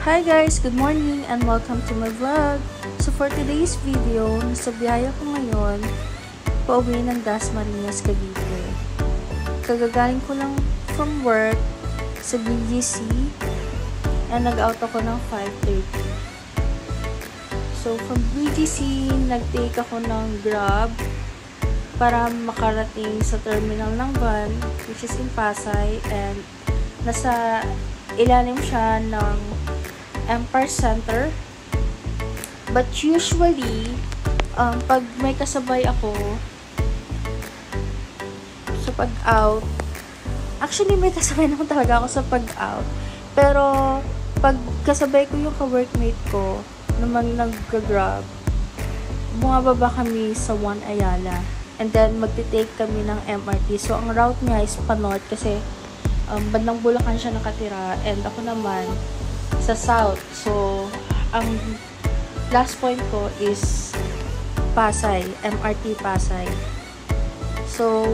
Hi guys! Good morning and welcome to my vlog. So for today's video, nasa biyahe ko ngayon, pauwi ng Dasmariñas, Cavite. Kagagaling ko lang from work sa BGC and nag-out ako ng 5:30. So from BGC, nag-take ako ng Grab para makarating sa terminal ng van, which is in Pasay, and nasa ilalim siya ng Empire Center. But usually, pag may kasabay ako sa pag-out, actually may kasabay naman talaga ako sa pag-out, pero pag kasabay ko yung ka-workmate ko naman nag-grab, bumababa kami sa One Ayala, and then magti-take kami ng MRT. So ang route niya is pa-north kasi bandang Bulacan siya nakatira, and ako naman sa south. So ang last point ko is Pasay, MRT Pasay. So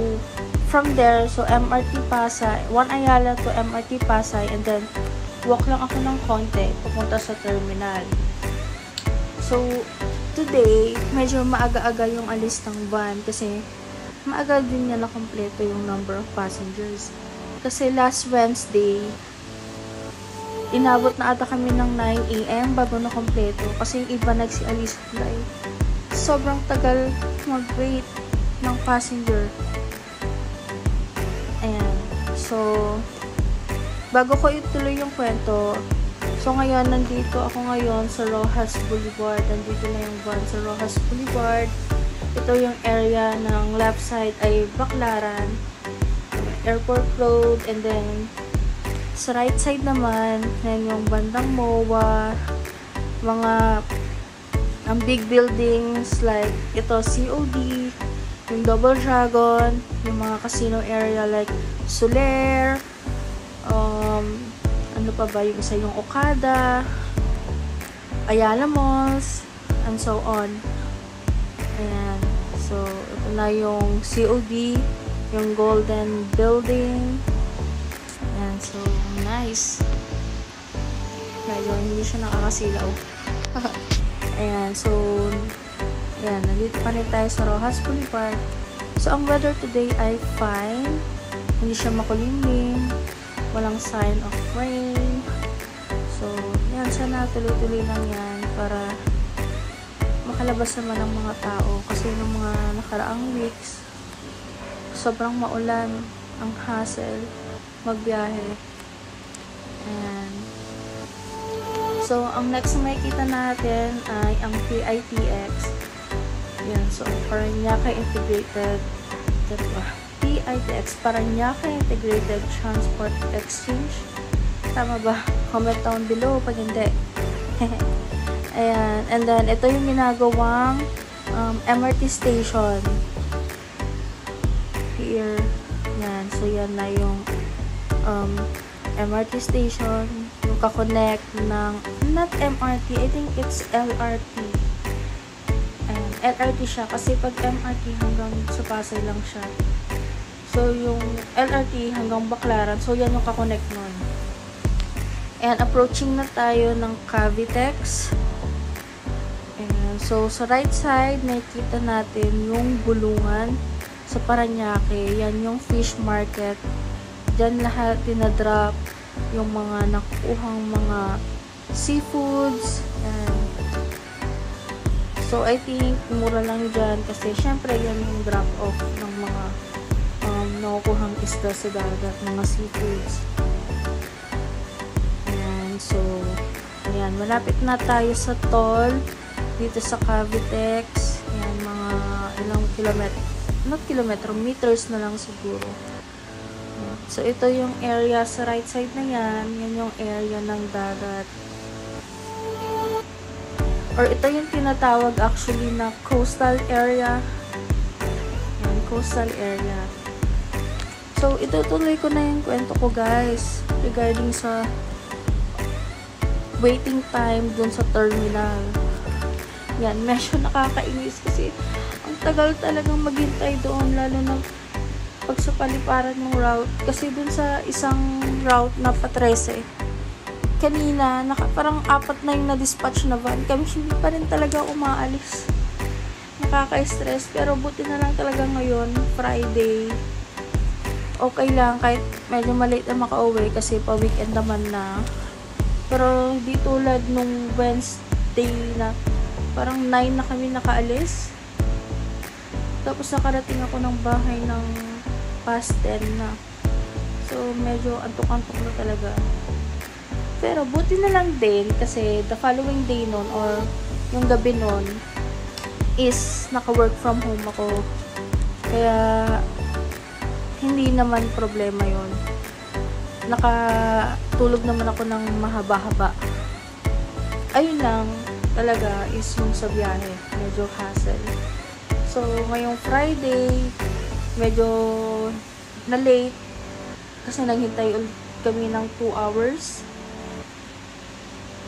from there, so MRT Pasay, One Ayala to MRT Pasay, and then walk lang ako ng konti pupunta sa terminal. So today, medyo maaga-aga yung alis ng van kasi maaga din niya na kompleto yung number of passengers. Kasi last Wednesday, inabot na ata kami ng 9 AM bago na kompleto kasi yung iba nagsialis fly. Sobrang tagal mag-wait ng passenger. Ayan. So, bago ko ituloy yung kwento, so ngayon, nandito ako ngayon sa Rojas Boulevard. Nandito na yung van sa Rojas Boulevard. Ito yung area ng left side ay Baclaran, Airport Road, and then sa right side naman, yan yung bandang MOA, mga big buildings like ito COD, yung Double Dragon, yung mga casino area like Soler, ano pa ba yung isa, yung Okada, Ayala Malls, and so on. Ayan. So, ito na yung COD, yung Golden Building. Ayan. So, nice. Ngayon, hindi siya nakakasilaw. Ayan. So, ayan. Nandito pa rin tayo sa Rojas Boulevard. So, ang weather today ay fine. Hindi siya makulimlim. Walang sign of rain. So, yan. Sana tuloy-tuloy lang yan para makalabas naman ang mga tao. Kasi ng mga nakaraang weeks, sobrang maulan, ang hassle magbiyahe. Ayan. So, ang next na makikita natin ay ang PITX. Ayan. So, Parañaque Integrated PITX, Parañaque Integrated Transport Exchange. Tama ba? Comment down below pag hindi. Ayan. And then, ito yung ginagawang MRT station. Here. Yan. So, yan na yung MRT station. Yung kakonect ng, not MRT, I think it's LRT. Ayan. LRT siya. Kasi pag MRT hanggang sa Pasay lang siya. So, yung LRT hanggang Baclaran. So, yan yung kakonect nun. And approaching na tayo ng Cavitex. Ayan. So, sa right side, nakikita natin yung bulungan sa Parañaque. Yan yung fish market. Diyan lahat tinadrop yung mga nakukuhang mga seafoods. Ayan. So, I think mura lang dyan kasi syempre yan yung drop off ng mga nakukuhang isda sa dagat, mga seafoods. Ayan. So, ayan. Malapit na tayo sa toll dito sa Cavitex. Ayan, mga ilang kilometro, not kilometro, meters na lang siguro. So, ito yung area sa right side na yan. Yan yung area ng dagat. Or ito yung tinatawag actually na coastal area. Yan, coastal area. So, itutuloy ko na yung kwento ko guys regarding sa waiting time dun sa terminal. Yan, medyo nakakainis kasi ang tagal talagang maghintay doon, lalo na pag sa paliparan ng route. Kasi dun sa isang route na pa 13, kanina, parang 4 na yung na-dispatch na van. Kami hindi pa rin talaga umaalis. Nakaka-stress. Pero buti na lang talaga ngayon, Friday. Okay lang, kahit medyo malate na makauwi kasi pa-weekend naman na. Pero di tulad nung Wednesday na parang 9 na kami nakaalis. Tapos nakarating ako ng bahay ng past 10 na. So, medyo antok-antok na talaga. Pero, buti na lang din kasi the following day nun or yung gabi nun is naka-work from home ako. Kaya, hindi naman problema yon. Nakatulog naman ako ng mahaba-haba. Ayun lang talaga is yung sa biyahe. Medyo hassle. So, ngayong Friday, medyo na-late kasi naghintay ulit kami ng 2 hours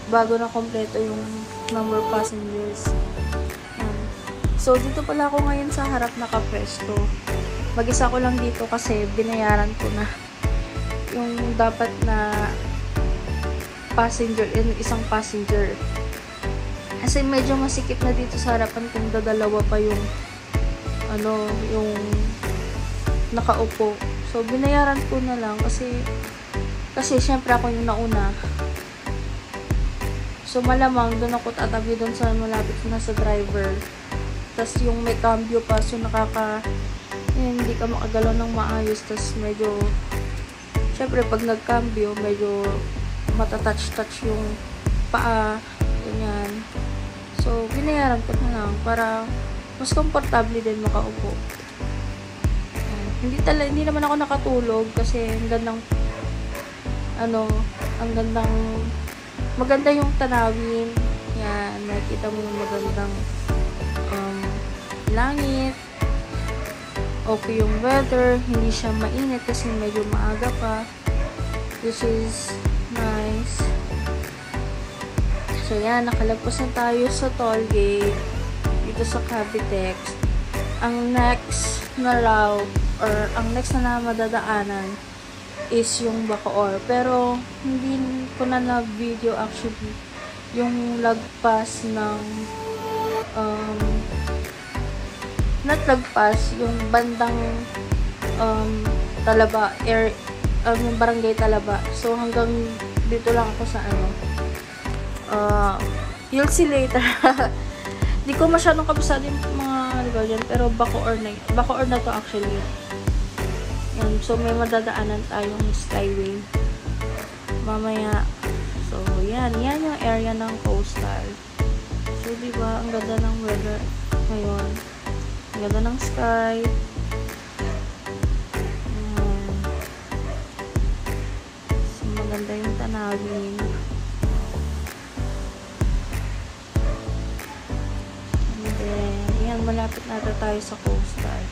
bago na kompleto yung number of passengers. So, dito pala ako ngayon sa harap na kapwesto. Mag-isa ko lang dito kasi binayaran ko na yung dapat na passenger, isang passenger. Kasi medyo masikip na dito sa harapan kung dadalawa pa yung yung nakaupo. So, binayaran ko na lang kasi syempre ako yung nauna. So, malamang doon ako tatabi doon sa malapit na sa driver. Tapos, yung may cambio pa, so hindi ka makagalaw ng maayos. Tapos, medyo, syempre, pag nag-cambio, medyo matatouch-touch yung paa. Ganyan. So, binayaran ko na lang para mas komportable din makaupo. Hindi naman ako nakatulog kasi maganda yung tanawin. Yan, nakita mo yung magandang langit. Okay yung weather, hindi siya mainit kasi medyo maaga pa. Which is nice. So yan, nakalagpas na tayo sa toll gate dito sa Cavitex. Ang next na route or ang next na madadaanan is yung Bacoor. Pero hindi ko na video actually yung lagpas ng not lagpas, yung bandang Talaba, yung barangay Talaba. So hanggang dito lang ako sa you'll see later. Di ko masyadong kabisado yung mga lugar dyan, pero Bacoor na to actually. Yan, so may madadaanan tayong skyway mamaya. So yan yung area ng coastal. So diba, ang ganda ng weather ngayon, ang ganda ng sky. So maganda yung tanawin. Malapit na tayo sa coastal.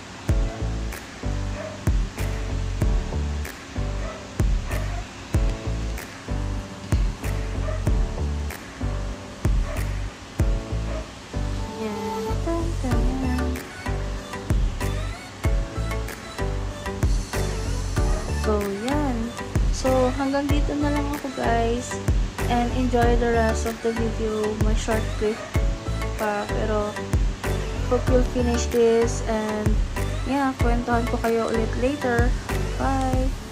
Yan. So, yan. So, hanggang dito na lang ako guys. And enjoy the rest of the video. May short clip pa. Pero, hope you'll finish this and yeah, kwentuhan ko kayo ulit later. Bye!